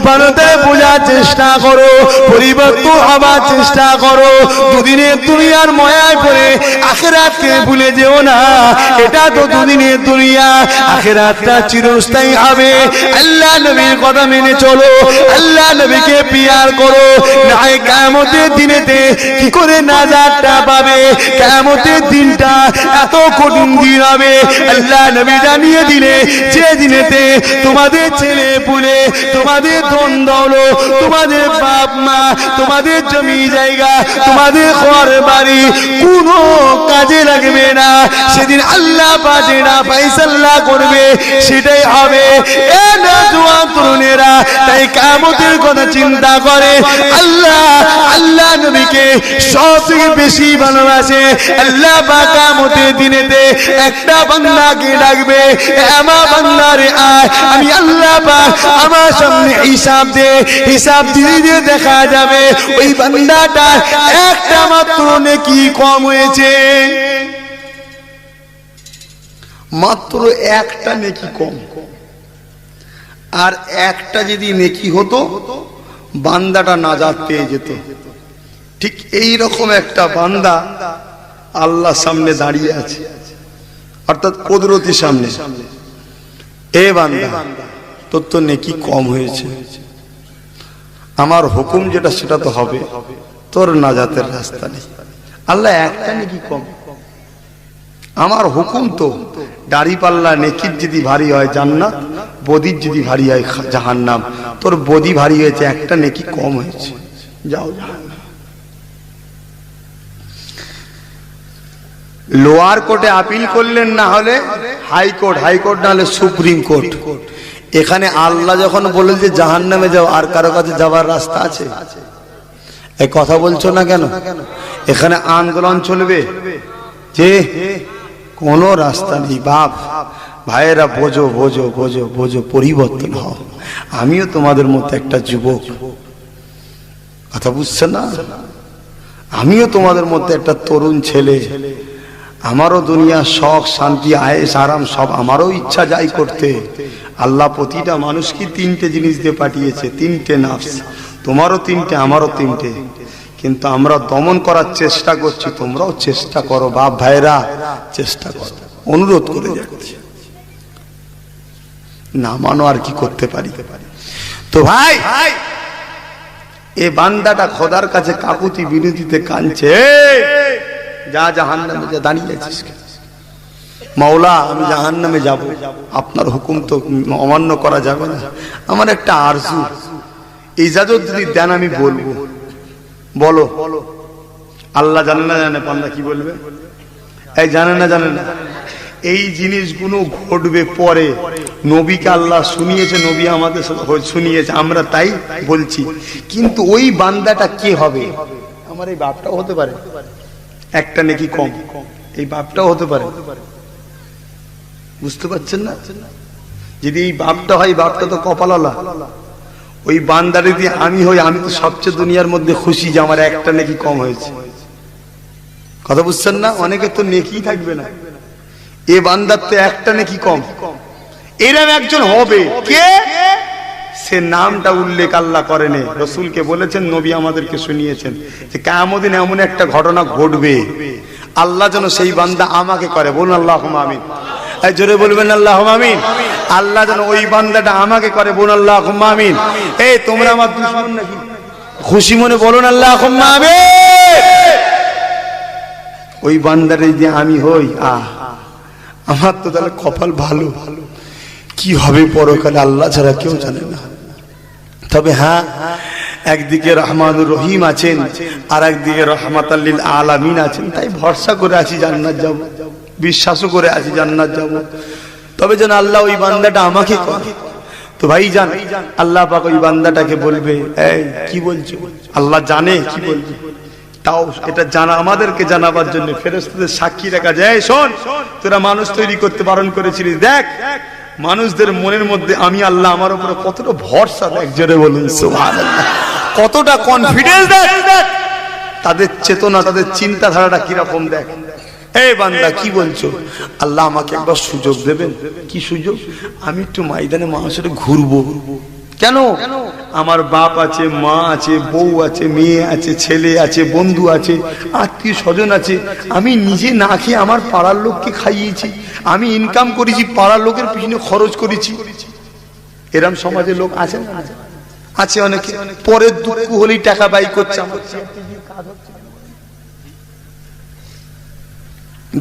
ভালো করে বোঝার চেষ্টা করো, পরিবর্তন হবার চেষ্টা করো। দুদিনের দুনিয়ার মায়ায় পড়ে আখিরাতকে ভুলে যেও না। এটা তো দুদিনের দুনিয়া, আখিরাতটা চিরস্থায়ী হবে। আল্লাহ নবীর কথা মেনে চলো, আল্লাহ নবীকে পিয়ার করো, নাই কিয়ামতের দিনেতে কি করে নাজাতটা পাবে। কিয়ামতের দিনটা এত কঠিন দিন হবে, আল্লাহ নবী জানিয়ে দিলে যে দিনেতে তোমাদের ছেলে পুলে, তোমাদের ধন দৌলত, তোমাদের বাপ মা, তোমাদের জমি জায়গা, তোমাদের ঘর বাড়ি কোনো কাজে লাগবে না। সেদিন আল্লাহ পাক যেটা ফয়সালা করবে সেটাই হবে। এ নওজোয়ান তরুণেরা, তাই কিয়ামতের কথা চিন্তা করে আল্লাহ নবীকে সবথেকে বেশি ভালোবাসে। আল্লাহ পাক কিয়ামতের দিনেতে একটা বান্দাকে ডাকবে, আমার বান্দারে আয়, আমি আল্লাহ পাক আমার সামনে হিসাব দে। হিসাব দিয়ে দেখা যাবে ওই বান্দাটা একটা মাত্র নেকি কম হয়েছে, মাত্র একটা নেকি কম। আর একটা যদি নেকি হতো বান্দাটা নাজাত পেয়ে যেত। ঠিক এই রকম একটা বান্দা আল্লাহর সামনে দাঁড়িয়ে আছে, অর্থাৎ কুদরতির সামনে। এ বান্দা, তোর তো নেকি কম হয়েছে, আমার হুকুম যেটা সেটা তো হবে, তোর নাজাতের রাস্তা নেই। আল্লাহ একটা নেকি কম, আমার হুকুম তো দাড়ি পাল্লা নেকির যদি ভারী হয় জান্নাত, বদির যদি ভারী হয় জাহান্নাম। তোর বদি ভারী হয়েছে, একটা নেকি কম হয়েছে, যাও জাহান্নাম। লোয়ার কোর্টে আপিল করলেন, না হলে হাইকোর্ট, হাইকোর্ট না হলে সুপ্রিম কোর্ট। এখানে আল্লাহ যখন বলেন যে জাহান্নামে যাও, আর কারো কাছে যাবার রাস্তা আছে? এই কথা বলছো না কেন? এখানে আন্দোলন চলবে যে কোনো রাস্তা নেই। বাপ ভাইয়েরা, বোঝো বোঝো বোঝো বোঝো, পরিবর্তন হও। আমিও তোমাদের মতো একটা যুবক, কথা বুঝছেন না? আমিও তোমাদের মতো একটা তরুণ ছেলে। আমারও দুনিয়া শখ শান্তি আয়েশ আরাম সব আমারও ইচ্ছা যাই করতে। আল্লাহ প্রতিটা মানুষকে তিনটে জিনিস দিয়ে পাঠিয়েছে, তিনটে নাফস। তোমারও তিনটে, আমারও তিনটে, কিন্তু আমরা দমন করার চেষ্টা করছি। তোমরাও চেষ্টা করো বাপ ভাইরা, চেষ্টা করো, অনুরোধ করে যাচ্ছি। না মানো আর কি করতে পারি। তো ভাই, এ বান্দাটা খোদার কাছে কাকুতি বিনতিতে কাঁদছে, যা জাহান্নামে যা, দাঁড়িয়ে আছিস মাওলা, আমি জাহান্নামে যাব, আপনার হুকুম তো অমান্য করা যাবে না। আমার একটা আরজু, ইজাজত যদি দেন আমি বলবো। বলো। আল্লাহ জানে না জানে, বান্দা কি বলবে? এই জানে না জানে না, এই জিনিসগুলো ঘটবে পরে। নবীকে আল্লাহ শুনিয়েছে, নবী আমাদের শুনিয়েছে, আমরা তাই বলছি। কিন্তু ওই বান্দাটা কে হবে? আমার এই বাপটাও হতে পারে, একটা নেকি কম, এই বাপটাও হতে পারে। বুঝতে পারছেন না? যদি এই বাপটা হয়, বাপটা তো কপালওয়ালা। ওই বান্দারে যদি আমি হই, আমি তো সবচেয়ে দুনিয়ার মধ্যে খুশি যে আমার একটা নেকি কম হয়েছে। কথা বুঝছেন না? অনেকে তো নেকি থাকবে না, এ বান্দার তো একটা নেকি কম। এরকম একজন হবে কে? সে নামটা উল্লেখ আল্লাহ করেন, রসুলকে বলেছেন, নবী আমাদেরকে শুনিয়েছেন যে কিয়ামতের দিন এমন একটা ঘটনা ঘটবে, আল্লাহ যেন সেই বান্দা আমাকে করে। বলুন আল্লাহুম্মা আমিন। এই জোরে বলবেন আল্লাহুম্মা আমিন। আল্লাহ যেন ওই বান্দাটা আমাকে করে। বলুন আল্লাহুম্মা আমিন। এই তোমরা আমার দুশমন নাকি? খুশি মনে বলুন আল্লাহুম্মা আমিন। ওই বান্দারে যে আমি হই, আমার তো তাহলে কপাল ভালো। কি হবে পরকালে আল্লাহ ছাড়া কেউ জানে না। তবে হ্যাঁ, একদিকে রহমানুর রহিম আছেন, আর একদিকে রহমাতাল লিল আলামিন আছেন। তাই ভরসা করে আছি জান্নাত যাব, বিশ্বাসও করে আছি জান্নাত যাব। তবে যেন আল্লাহ ওই বান্দাটা আমাকে করে। তো ভাই জান, আল্লাহ পাক ওই বান্দাটাকে বলবে, এই কি বলছো? আল্লাহ জানে কি বলবে, তাও এটা জানা, আমাদেরকে জানাবার জন্য ফেরেশতাদের সাক্ষী রাখা যায়। শোন, তোরা মানুষ তৈরি করতে বারণ করেছিলিস, দেখ মানুষদের মনের মধ্যে আমি আল্লাহ আমার উপরে কতটা ভরসা, দেখ জোরে বলুন সুবহানাল্লাহ, কতটা কনফিডেন্স দেখ, তাদের চেতনা, তাদের চিন্তাধারাটা কিরকম দেখ। এই বান্দা কি বলছো? আল্লাহ আমাকে একবার সুযোগ দেবেন। কি সুযোগ? আমি একটু ময়দানে মানুষের ঘুরবো। কেন? আমার বাপ আছে, মা আছে, বউ আছে, মেয়ে আছে, ছেলে আছে, বন্ধু আছে, আত্মীয় স্বজন আছে। আমি নিজে না খেয়ে আমার পাড়ার লোককে খাইয়েছি, আমি ইনকাম করেছি, পাড়ার লোকের পিছনে খরচ করেছি। এরম সমাজের লোক আছে না? আছে অনেকে। পরের দুঃখ হলেই টাকা ব্যয় করছে।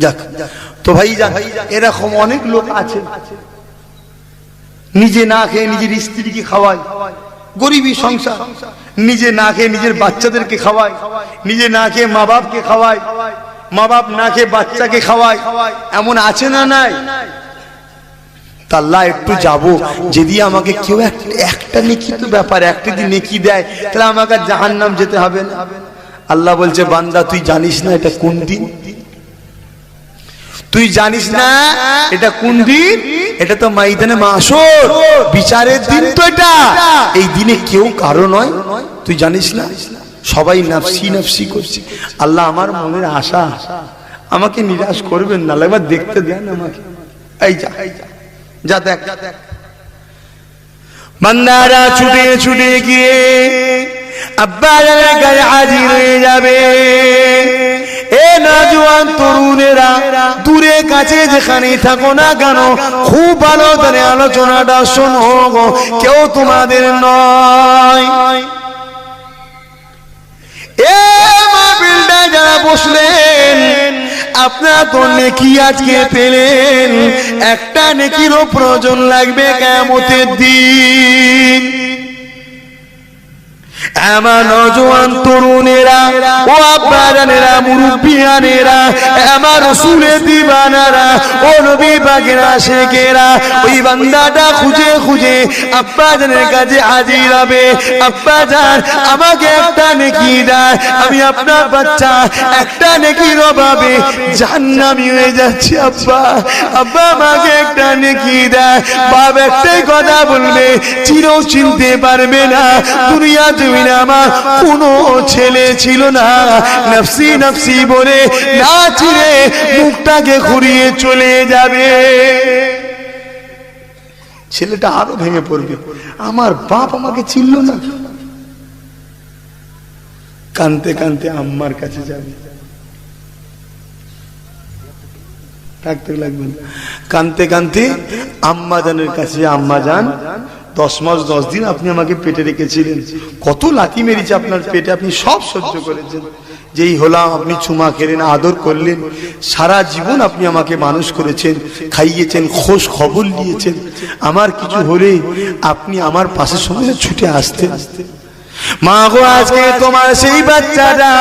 যাক তো ভাই, এরকম অনেক লোক আছে নিজে না খেয়ে নিজের স্ত্রীকে খাওয়ায়, গরিবী সংসার, নিজে না খেয়ে নিজের বাচ্চাদেরকে খাওয়ায়, নিজে না খেয়ে মা বাপকে খাওয়ায়, মা বাপ না খেয়ে বাচ্চাকে খাওয়ায়। এমন আছে না নাই? আল্লাহ একটু যাবো, যদি আমাকে কেউ একটা নেকি তো ব্যাপার, একটা যদি নেকি দেয় তাহলে আমাকে জাহান্নাম যেতে হবে না। আল্লাহ বলছে, বান্দা তুই জানিস না এটা কোন দিন? তুই জানিস না এটা কোন দিন? এটা তো ময়দানে মাশর, বিচারের দিন তো এটা। এই দিনে কেউ কারো নয়, তুই জানিস না? সবাই নাফসি নাফসি করছে। আল্লাহ আমার মনের আশা, আমাকে নিরাশ করবেন না, একবার দেখতে দেন আমাকে। এই যা যা দেখ। বান্দারা ছুটে ছুটে গিয়ে আব্বার গায়ে হাজির হয়ে যাবে। এ নওজোয়ান তরুণেরা, দূরে কাছে যেখানে থাকো না কেন, খুব ভালো করে আলোচনাটা শোনো, কেউ তোমাদের নয়। এ মাহফিলটা যারা বসলেন, আপনারা তো নেকি আজকে পেলেন, একটা নেকিরও প্রয়োজন লাগবে কিয়ামতের দিন। আমার নওজোয়ান তরুণেরা, ও আব্বাজানেরা, মুরব্বিয়ানেরা, আমার রাসূলের দিওয়ানারা, ও নবী পাকের আশিকেরা, ওই বান্দাটা খুঁজে খুঁজে আব্বাজানের কাছে হাজির হবে। আব্বাজান আমাকে একটা নেকি দাও, আমি আপনার বাচ্চা, একটা নেকির অভাবে জাহান্নামী হয়ে যাচ্ছি। আব্বা, আব্বা আমাকে একটা নেকি দাও। বাবা একটাই কথা বলবে, চিরও চিনতে পারবে না, দুনিয়া জমিনে আমার কোনো ছেলে ছিল না, নফসি নফসি বলে না চিনে মুখটাকে ঘুরিয়ে চলে যাবে। ছেলেটা আরো ভেঙে পড়বে, আমার বাপ আমাকে চিনল না। কানতে কানতে আম্মার কাছে যাবে, থাকতে লাগবে না। কানতে কানতে আম্মা জানের কাছে, আম্মা জান 10 মাস 10 দিন আপনি আমাকে পেটে রেখেছিলেন, কত লাথি মেরেছে আপনার পেটে, আপনি সব সহ্য করেছেন। যেই হলাম আপনি চুমা খেলেন, আদর করলেন, সারা জীবন আপনি আমাকে মানুষ করেছেন, খাইয়েছেন, খোঁজ খবর নিয়েছেন। আমার কিছু হলে আপনি আমার পাশে সঙ্গে ছুটে আসতেন। মা গো, আজকে তোমার সেই বাচ্চাটা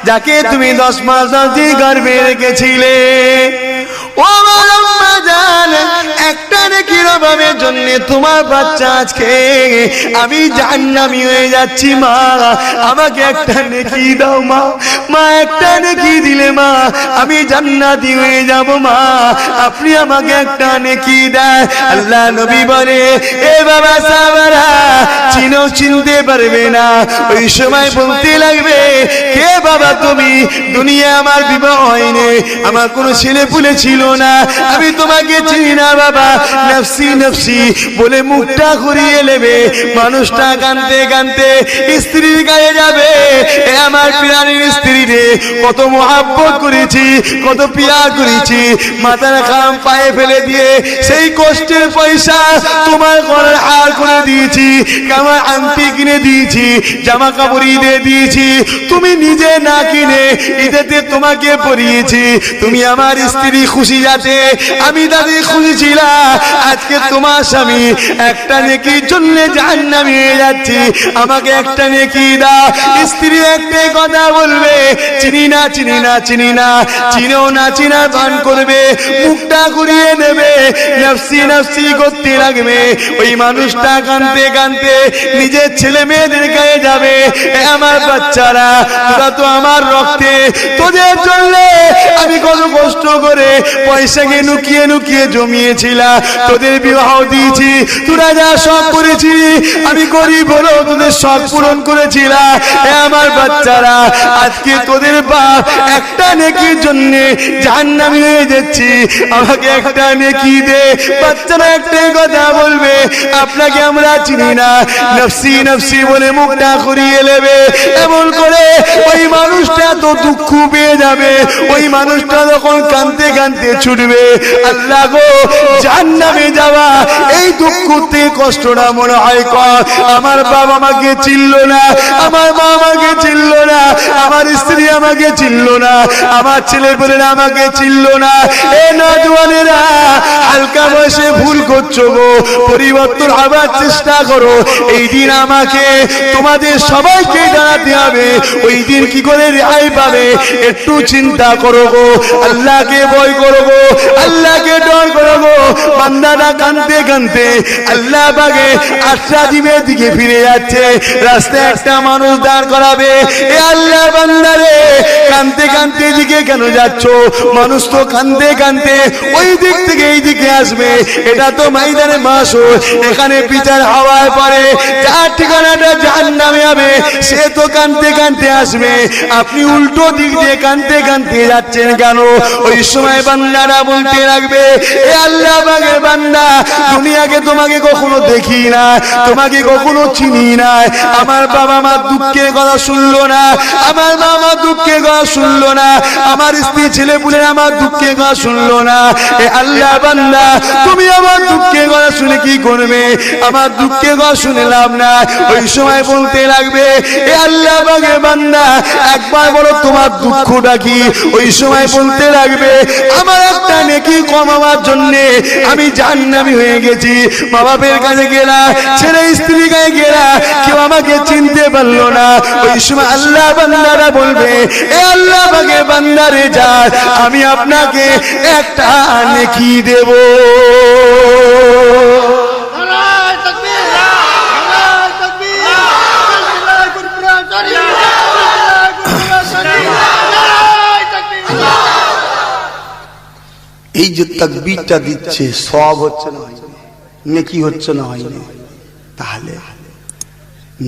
যাকে তুমি 10 মাস 10 দিন গর্ভে রেখেছিলে, ও আম্মা জান, একটা নেকির অভাবের জন্য তোমার বাচ্চা আজকে আমি জাহান্নামী হয়ে যাচ্ছি। মা আমাকে একটা নেকি দাও মা, মা একটা নেকি দিলে মা আমি জান্নাতি হয়ে যাব। মা আপনি আমাকে একটা নেকি দেন। আল্লাহ নবী বলে, এ বাবা সাহাবারা চিনো চিনতে পারবে না, ওই সময় বলতে লাগবে, কে বাবা তুমি? দুনিয়া আমার বিবাহ হয়নি, আমার কোনো ছেলে পুলে ছিল না, আমি তোমাকে চিনি না বাবা, নফসি নফসি বলে মুখটা ঘুরিয়ে নেবে। মানুষটা কানতে কানতে স্ত্রীর গায়ে যাবে, এ আমার প্রাণীর স্ত্রী রে, কত মহাব্বত করেছি, কত পিয়ার করেছি, মাথার খাম পায়ে ফেলে দিয়ে সেই কষ্টের পয়সা তোমার গলার হার করে দিয়েছি, আমার আংটি কিনে দিয়েছি, জামা কাপড় ঈদে দিয়েছি, তুমি নিজে না কিনে ঈদেতে তোমাকে পরিয়েছি। তুমি আমার স্ত্রী খুশি যাতে আমি তাদের খুশি ছিলাম, আজকে তোমার স্বামী একটা নেকির জন্য জাহান্নামী হয়ে যাচ্ছে, আমাকে একটা নেকি দাও। স্ত্রী একটাই কথা বলবে, চিনি না চিনি না চিনি না, চিনেও না চিনার ভান করবে, মুখটা ঘুরিয়ে নেবে, নফসি নফসি করতে লাগবে। ওই মানুষটা কানতে কানতে নিজের ছেলে মেয়েদের গায়ে যাবে, আমার বাচ্চারা তোরা তো আমার রক্তে, তোদের জন্য আমি কত কষ্ট করে পয়সাকে লুকিয়ে লুকিয়ে জমিয়েছিলাম, তোদের তোদের বিবাহ দিয়েছি, তোরা যা শখ করেছি, আমি গরিব হলেও তোদের শখ পূরণ করেছিলাম। আমার বাচ্চারা, আজকে তোদের বাপ একটা নেকির জন্য জাহান্নামী হয়ে যাচ্ছি, আমাকে একটা নেকি দে। বাচ্চারা একটাই কথা বলবে, আপনাকে আমরা চিনি না, নফসি নফসি বলে মুখটা ঘুরিয়ে নেবে। এমন করে ওই মানুষটা তো দুঃখ পেয়ে যাবে, ওই মানুষটা যখন কাঁদতে কাঁদতে ছুটবে, আল্লাহ গো জাহান্নামে যাওয়া এই দুঃখ থেকে কষ্টটা মনে হয় কম। আমার বাবা আমাকে চিনল না, আমার মা আমাকে চিনল না, আমার স্ত্রী আমাকে চিনল না, আমার ছেলে পেলেরা আমাকে চিনল না। এ নওজওয়ানেরা, হালকা বয়সে ভুল করছো গো, পরিবর্তন হবার চেষ্টা করো। এই দিন আমাকে তোমাদের সবাইকে দাঁড়াতে হবে, ওই দিন কি করে রেহাই পাবে একটু চিন্তা করো গো। আল্লাহকে ভয় করো গো, আল্লাহকে ডর করো গো। বান্দারা কাঁদতে কাঁদতে আল্লাহ পাকে আশ্রাজিমের দিকে ফিরে যাচ্ছে, রাস্তায় একটা মানুষ দাঁড় করাবে, এ আল্লাহ বান্দারে কাঁদতে কাঁদতে দিকে কেন যাচ্ছ? মানুষ তো কাঁদতে কাঁদতে ওই দিক থেকে এই দিকে আসবে, এটা তো ময়দানে মাসুর, এখানে বিচার হাওয়ায় পড়ে, যার ঠিকানাটা জাহান্নামে হবে সে তো কাঁদতে কাঁদতে আসবে, আপনি উল্টো দিক দিয়ে কাঁদতে কাঁদতে যাচ্ছেন কেন? ওই সময় বান্দারা বলতে লাগবে, এ আল্লাহ পাকের বান্দা, দুনিয়াকে তোমাকে কখনো দেখি না, তোমাকে কখনো চিনি না, আমার বাবা মা দুঃখের কথা শুনলো না, আমার মা মা দুঃখের কথা শুনলো না, আমার স্ত্রী ছেলে পুলে আমার দুঃখের কথা শুনলো না। এ আল্লাহ বান্দা, তুমি আমার দুঃখের কথা শুনে কি করবে? আমার দুঃখের কথা শুনে লাভ না। ওই সময় বলতে লাগবে, এ আল্লাহ পাকের বান্দা, একবার বলো তোমার দুঃখটা কি? ওই সময় বলতে লাগবে, আমার একটা নেকি কমাবার জন্য আমি জাহান্নামী হয়ে গেছি, মা বাপের কাছে গেলা, ছেলে স্ত্রীর কাছে গেলা, কেউ আমাকে চিনতে পারলো না। ওই সময় আল্লাহ বান্দারা বলবে, এ আল্লাহ পাকের বান্দারে যা, আমি আপনাকে একটা নেকি দেব। এই যে তাকবীরটা দিচ্ছে, সওয়াব হচ্ছে না হয়নি, নেকি হচ্ছে না হয়নি, তাহলে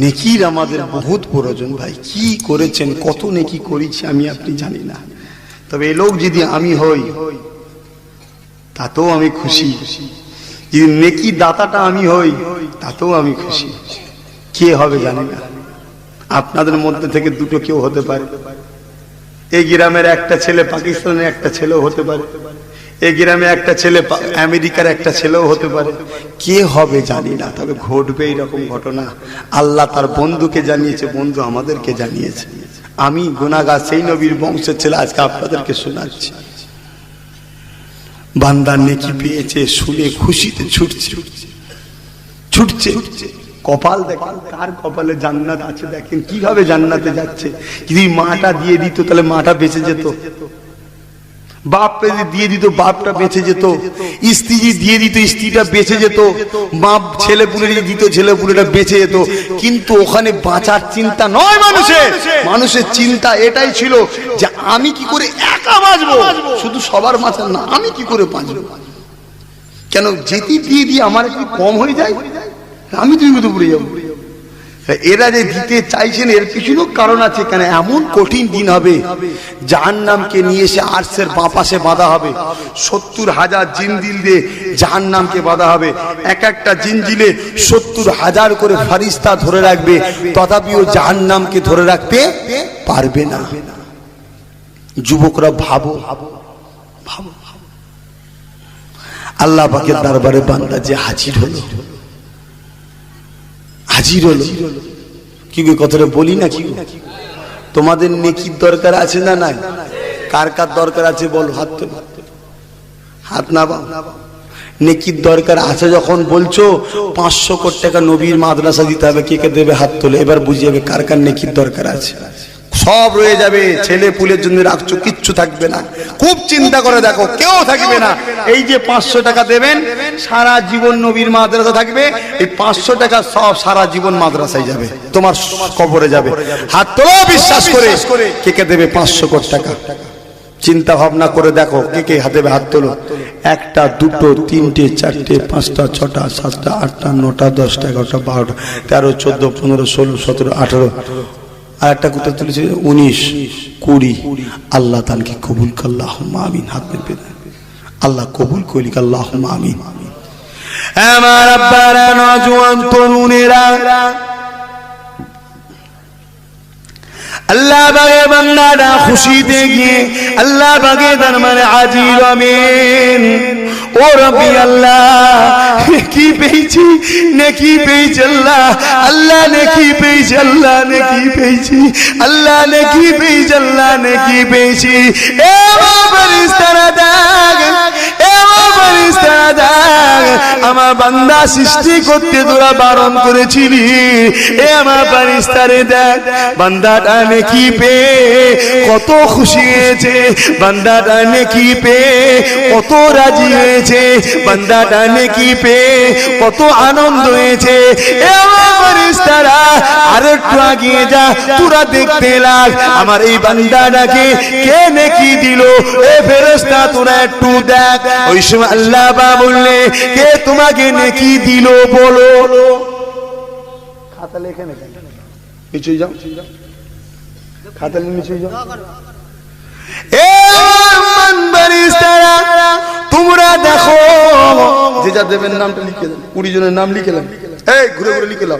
নেকির আমাদের বহুত প্রয়োজন। ভাই কি করেছেন, কত নেকি করেছি আমি আপনি জানি না, তবে এই লোক যদি আমি হই তাতেও আমি খুশি, যদি নেকি দাতাটা আমি হই তাতেও আমি খুশি। কে হবে জানি না, আপনাদের মধ্যে থেকে দুটো কেউ হতে পারে। এই গ্রামের একটা ছেলে পাকিস্তানের একটা ছেলেও হতে পারে, এই গ্রামে একটা ছেলে আমেরিকার একটা ছেলেও হতে পারে, কে হবে জানি না, তবে ঘটবে এরকম ঘটনা। আল্লাহ তার বন্ধুকে জানিয়েছে, বন্ধু আমাদেরকে জানিয়েছে। আমি গুনাহগার সেই নবীর বংশের ছেলে আজকে আপনাদেরকে শোনাচ্ছি। বান্দার নেকি পেয়েছে শুনে খুশিতে ছুটছে ছুটছে। কপাল দেখেন, কার কপালে জান্নাত আছে দেখেন, কিভাবে জান্নাতে যাচ্ছে। যদি মাটা দিয়ে দিত তাহলে মাটা বেঁচে যেত, বাপ দিয়ে দিত বাপটা বেঁচে যেত, স্ত্রী দিয়ে দিত স্ত্রীটা বেঁচে যেত, বাপ ছেলে পুলে দিত ছেলে পুলেটা বেঁচে যেত। কিন্তু ওখানে বাঁচার চিন্তা নয় মানুষের, মানুষের চিন্তা এটাই ছিল যে আমি কি করে একা বাঁচবো, শুধু সবার বাঁচার না, আমি কি করে বাঁচবো। কেন যেটি দিয়ে দিয়ে আমার একটু কম হয়ে যায়, আমি তুমি তো পড়ে যাবো। এরা যে দিতে চাইছেন এর পিছনেও কারণ আছে, কেন এমন কঠিন দিন হবে, জাহান্নামকে নিয়ে এসে আরশের বাঁ পাশে বাঁধা হবে, 70,000 জিনজিল দিয়ে জাহান্নামকে বাঁধা হবে। এক একটা জিনজিলে 70,000 করে ফারিস্তা ধরে রাখবে, তথাপিও জাহান্নামকে ধরে রাখতে পারবে না। যুবকরা ভাবো ভাবো, আল্লাহ পাকের দরবারে বান্দা যে হাজির হলো, হাজির হলো, কি কথাটা বলি না, কি তোমাদের নেকির দরকার আছে না নাই? কার কার দরকার আছে বল, হাত তো হাত না বাও। নেকির দরকার আছে যখন বলছো 500 কোটি টাকা নবীর মাদ্রাসা দিতে হবে, কে কে দেবে হাত তোলে। এবার বুঝে যাবে কার কার নেকির দরকার আছে। সব রয়ে যাবে, ছেলে পুলের জন্য রাখছো, কিচ্ছু থাকবে না। খুব চিন্তা করে দেখো, কেউ থাকবে না। এই যে 500 টাকা দেবেন, সারা জীবন নবীর মাদ্রাসা থাকবে, এই 500 টাকা সব সারা জীবন মাদ্রাসায় যাবে, তোমার কবরে যাবে। হাত তোলো বিশ্বাস করে, কে কে দেবে 500 কোটি টাকা? চিন্তা ভাবনা করে দেখো, কে কে হাতে হাত তোলো। 1টা 2টো 3টে 4টে 5টা 6টা 7টা 8টা 9টা 10টা 11টা 12টা 13 14 15 16 17 18 আর একটা কোথায় তুলেছে 19 20। আল্লাহ তাআলা কি কবুল কর, আল্লাহুম্মা আমিন। হাত পেতে আল্লাহ কবুল করি, আল্লাহুম্মা আমিন। আমার আব্বারা, নওজোয়ান তরুণেরা, আল্লাহ বাগে বান্দারা খুশিতে গিয়ে আল্লাহ বাগে দরবারে হাজির হবেন। ও রব্বি আল্লাহ, নেকি পেয়েছি, নেকি পেয়েছি আল্লাহ, আল্লাহ নেকি পেয়েছি, আল্লাহ নেকি পেয়েছি, আল্লাহ নেকি পেয়েছি, আল্লাহ নেকি পেয়েছি। এ ফেরেশতারা দেখ, এ ফেরেশতারা দেখ, আমার বান্দা সৃষ্টি করতে তোরা বারণ করেছিলি। এ আমার ফেরেশতারে দেখ, বান্দাটা নেকি পেয়ে কত খুশি হয়েছে, বান্দাটা নেকি পেয়ে কত রাজি হয়েছে, বান্দাটা নেকি পেয়ে কত আনন্দ হয়েছে। এ আমার ফেরেশতারা, আরেকটু এগিয়ে যা, তোরা দেখতে লাগ আমার এই বান্দাটাকে কে নেকি দিল। এ ফেরেশতা তোরা একটু দেখ। ওই সময় আল্লাহ বা বললে, কে তোমাকে নেকি দিল বলো। খাতা লেখে নেই, নিচে যাও, খাতা নিচে যাও। এ মান ফেরেশতারা, তোমরা দেখো, যে যা দেবেন নামটা লিখে দেন, 20 জনের নাম লিখে দেন, এই ঘুরে ঘুরে লিখে দাও।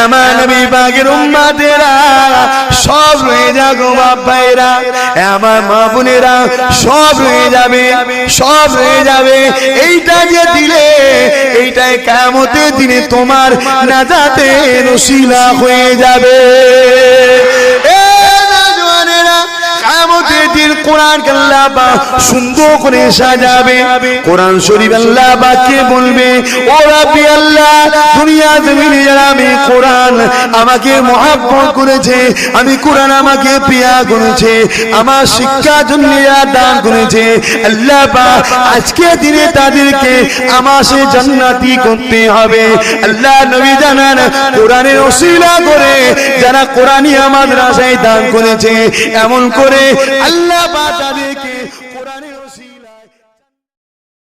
আমার নবী পাকের উম্মতেরা সব রয়ে যাগো, বাপ ভাইরা, আমার মা বোনেরা সব রয়ে যাবে, সব রয়ে যাবে। এইটা যে দিলে, এইটাই কিয়ামতের দিনে তোমার নাজাতের ওসিলা হয়ে যাবে। কিয়ামতের দিন কোরআন আল্লাহ পাক সুন্দর করে সাজাবে। কোরআন শরীফ আল্লাহ পাককে বলবে, ও রাব্বি আল্লাহ, দুনিয়া জমিনে যারা আমি কোরআন আমাকে মহব্বত করেছে, আমি কোরআন আমাকে প্রিয় করেছে, আমার শিক্ষার জন্য দান করেছে, আল্লাহ পাক আজকে দিনে তাদেরকে আমার সে জান্নাতি করতে হবে। আল্লাহ নবী জানান, কোরআনের ওসিলা করে যারা কোরআনিয়া মাদ্রাসায় দান করেছে, এমন করে আল্লাহ পাক তাদের